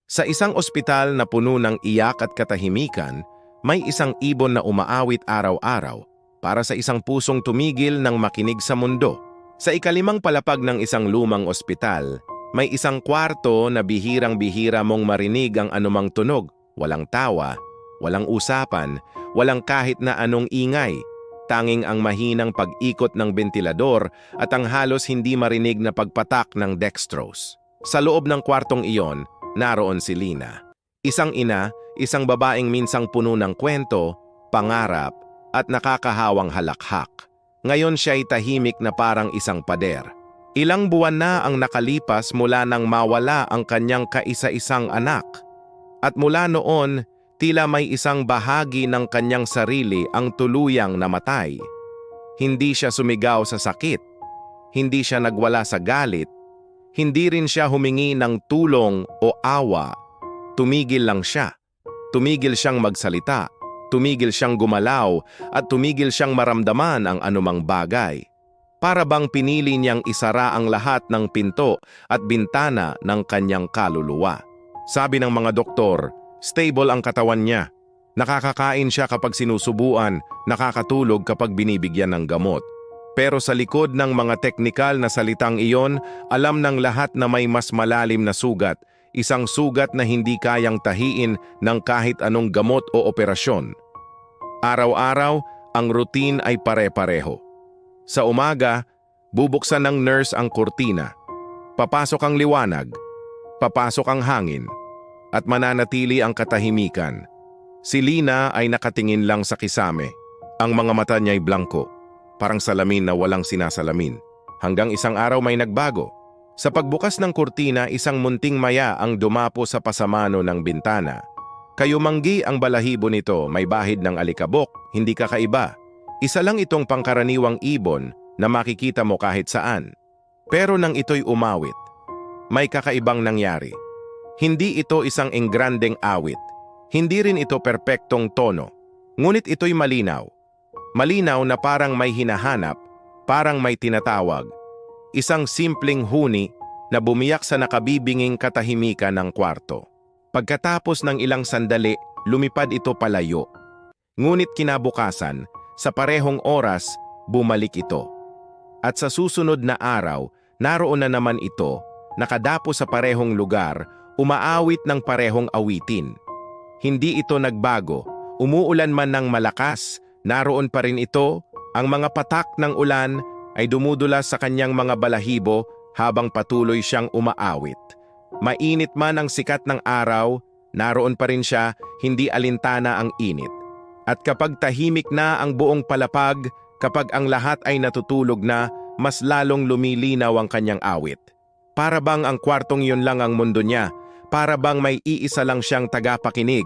Sa isang ospital na puno ng iyak at katahimikan, may isang ibon na umaawit araw-araw para sa isang pusong tumigil ng makinig sa mundo. Sa ikalimang palapag ng isang lumang ospital, may isang kwarto na bihirang-bihira mong marinig ang anumang tunog, walang tawa, walang usapan, walang kahit na anong ingay. Tanging ang mahinang pag-ikot ng bentilador at ang halos hindi marinig na pagpatak ng dextrose. Sa loob ng kwartong iyon, naroon si Lina. Isang ina, isang babaeng minsang puno ng kwento, pangarap, at nakakahawang halakhak. Ngayon siya ay tahimik na parang isang pader. Ilang buwan na ang nakalipas mula nang mawala ang kanyang kaisa-isang anak. At mula noon, tila may isang bahagi ng kanyang sarili ang tuluyang namatay. Hindi siya sumigaw sa sakit. Hindi siya nagwala sa galit. Hindi rin siya humingi ng tulong o awa. Tumigil lang siya. Tumigil siyang magsalita. Tumigil siyang gumalaw at tumigil siyang maramdaman ang anumang bagay. Para bang pinili niyang isara ang lahat ng pinto at bintana ng kanyang kaluluwa. Sabi ng mga doktor, stable ang katawan niya. Nakakakain siya kapag sinusubuan, nakakatulog kapag binibigyan ng gamot. Pero sa likod ng mga teknikal na salitang iyon, alam ng lahat na may mas malalim na sugat, isang sugat na hindi kayang tahiin ng kahit anong gamot o operasyon. Araw-araw, ang routine ay pare-pareho. Sa umaga, bubuksan ng nurse ang kurtina. Papasok ang liwanag, papasok ang hangin, at mananatili ang katahimikan. Si Lina ay nakatingin lang sa kisame. Ang mga mata niya ay blanko, parang salamin na walang sinasalamin. Hanggang isang araw may nagbago. Sa pagbukas ng kurtina, isang munting maya ang dumapo sa pasamano ng bintana. Kayumanggi ang balahibo nito, may bahid ng alikabok, hindi kakaiba. Isa lang itong pangkaraniwang ibon na makikita mo kahit saan. Pero nang ito'y umawit, may kakaibang nangyari. Hindi ito isang engrandeng awit. Hindi rin ito perpektong tono. Ngunit ito'y malinaw. Malinaw na parang may hinahanap, parang may tinatawag. Isang simpleng huni na bumiyak sa nakabibinging katahimikan ng kwarto. Pagkatapos ng ilang sandali, lumipad ito palayo. Ngunit kinabukasan, sa parehong oras, bumalik ito. At sa susunod na araw, naroon na naman ito, nakadapo sa parehong lugar, umaawit ng parehong awitin. Hindi ito nagbago, umuulan man ng malakas, naroon pa rin ito, ang mga patak ng ulan ay dumudulas sa kanyang mga balahibo habang patuloy siyang umaawit. Mainit man ang sikat ng araw, naroon pa rin siya, hindi alintana ang init. At kapag tahimik na ang buong palapag, kapag ang lahat ay natutulog na, mas lalong lumilinaw ang kanyang awit. Para bang ang kwartong yun lang ang mundo niya, para bang may iisa lang siyang tagapakinig.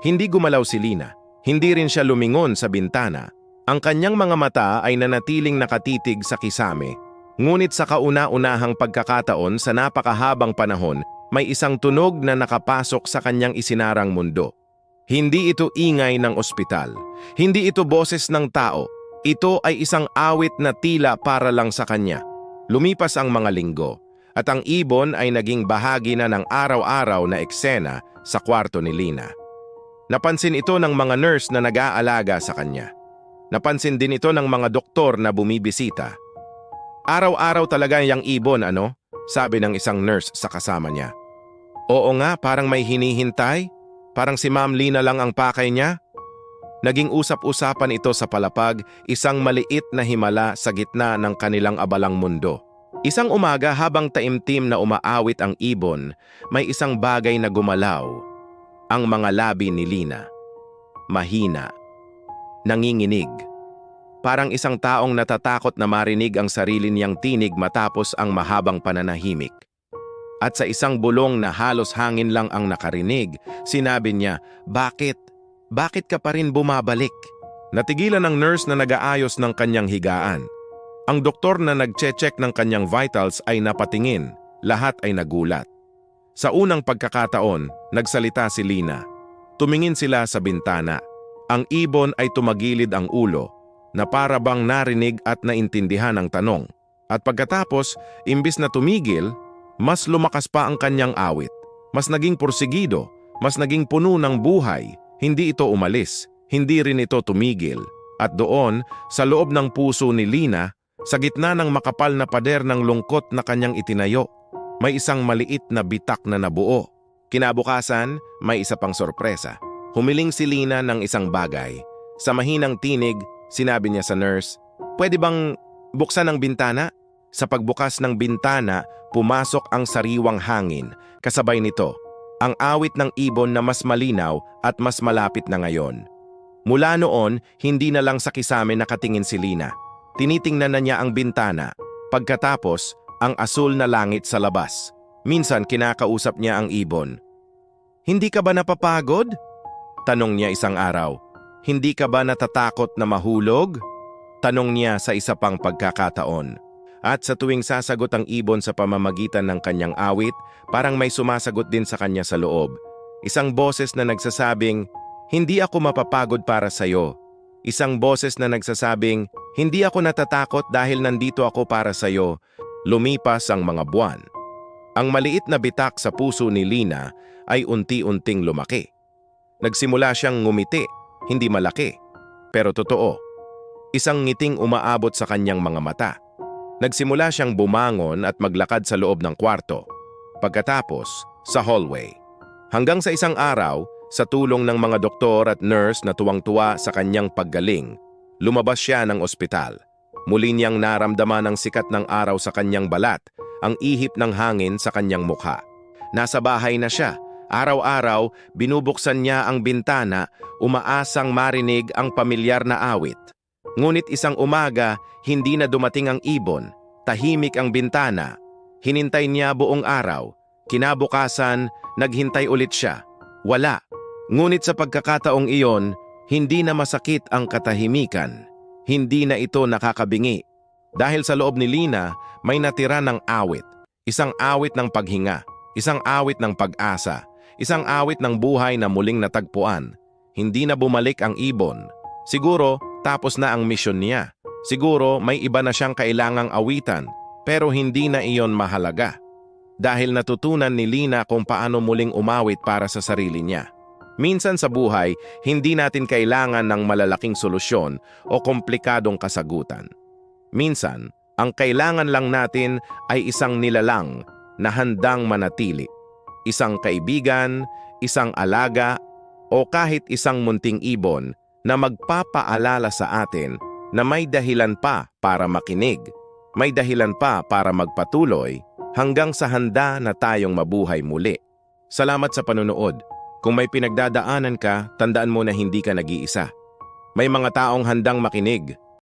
Hindi gumalaw si Lina, hindi rin siya lumingon sa bintana. Ang kanyang mga mata ay nanatiling nakatitig sa kisame. Ngunit sa kauna-unahang pagkakataon sa napakahabang panahon, may isang tunog na nakapasok sa kanyang isinarang mundo. Hindi ito ingay ng ospital. Hindi ito boses ng tao. Ito ay isang awit na tila para lang sa kanya. Lumipas ang mga linggo, at ang ibon ay naging bahagi na ng araw-araw na eksena sa kwarto ni Lina. Napansin ito ng mga nurse na nag-aalaga sa kanya. Napansin din ito ng mga doktor na bumibisita. Araw-araw talaga yung ibon, ano? Sabi ng isang nurse sa kasama niya. Oo nga, parang may hinihintay. Parang si Ma'am Lina lang ang pakay niya. Naging usap-usapan ito sa palapag, isang maliit na himala sa gitna ng kanilang abalang mundo. Isang umaga habang taimtim na umaawit ang ibon, may isang bagay na gumalaw. Ang mga labi ni Lina. Mahina. Nanginginig. Parang isang taong natatakot na marinig ang sarili niyang tinig matapos ang mahabang pananahimik. At sa isang bulong na halos hangin lang ang nakarinig, sinabi niya, "Bakit? Bakit ka pa rin bumabalik?" Natigilan ng nurse na nag-aayos ng kanyang higaan. Ang doktor na nag-check ng kanyang vitals ay napatingin, lahat ay nagulat. Sa unang pagkakataon, nagsalita si Lina. Tumingin sila sa bintana. Ang ibon ay tumagilid ang ulo, na para bang narinig at naintindihan ang tanong. At pagkatapos, imbis na tumigil, mas lumakas pa ang kanyang awit. mas naging porsigido, mas naging puno ng buhay. Hindi ito umalis, hindi rin ito tumigil. At doon, sa loob ng puso ni Lina, sa gitna ng makapal na pader ng lungkot na kanyang itinayo, may isang maliit na bitak na nabuo. Kinabukasan, may isa pang sorpresa. Humiling si Lina ng isang bagay. Sa mahinang tinig, sinabi niya sa nurse, "Pwede bang buksan ang bintana?" Sa pagbukas ng bintana, pumasok ang sariwang hangin. Kasabay nito, ang awit ng ibon na mas malinaw at mas malapit na ngayon. Mula noon, hindi na lang sa kisame nakatingin si Lina. Tinitingnan na niya ang bintana. Pagkatapos, ang asul na langit sa labas. Minsan kinakausap niya ang ibon. "Hindi ka ba napapagod?" Tanong niya isang araw. "Hindi ka ba natatakot na mahulog?" Tanong niya sa isa pang pagkakataon. At sa tuwing sasagot ang ibon sa pamamagitan ng kanyang awit, parang may sumasagot din sa kanya sa loob. Isang boses na nagsasabing, "Hindi ako mapapagod para sa'yo." Isang boses na nagsasabing, "Hindi ako natatakot dahil nandito ako para sa'yo." Lumipas ang mga buwan. Ang maliit na bitak sa puso ni Lina ay unti-unting lumaki. Nagsimula siyang ngumiti, hindi malaki, pero totoo. Isang ngiting umaabot sa kanyang mga mata. Nagsimula siyang bumangon at maglakad sa loob ng kwarto. Pagkatapos, sa hallway. Hanggang sa isang araw, sa tulong ng mga doktor at nurse na tuwang-tuwa sa kanyang paggaling, lumabas siya ng ospital. Muli niyang naramdaman ang sikat ng araw sa kanyang balat, ang ihip ng hangin sa kanyang mukha. Nasa bahay na siya. Araw-araw, binubuksan niya ang bintana, umaasang marinig ang pamilyar na awit. Ngunit isang umaga, hindi na dumating ang ibon. Tahimik ang bintana. Hinintay niya buong araw. Kinabukasan, naghintay ulit siya. Wala. Ngunit sa pagkakataong iyon, hindi na masakit ang katahimikan. Hindi na ito nakakabingi. Dahil sa loob ni Lina, may natira ng awit. Isang awit ng paghinga. Isang awit ng pag-asa. Isang awit ng buhay na muling natagpuan. Hindi na bumalik ang ibon. Siguro, tapos na ang misyon niya. Siguro, may iba na siyang kailangang awitan. Pero hindi na iyon mahalaga. Dahil natutunan ni Lina kung paano muling umawit para sa sarili niya. Minsan sa buhay, hindi natin kailangan ng malalaking solusyon o komplikadong kasagutan. Minsan, ang kailangan lang natin ay isang nilalang na handang manatili. Isang kaibigan, isang alaga, o kahit isang munting ibon na magpapaalala sa atin na may dahilan pa para makinig, may dahilan pa para magpatuloy hanggang sa handa na tayong mabuhay muli. Salamat sa panunood. Kung may pinagdadaanan ka, tandaan mo na hindi ka nag-iisa. May mga taong handang makinig,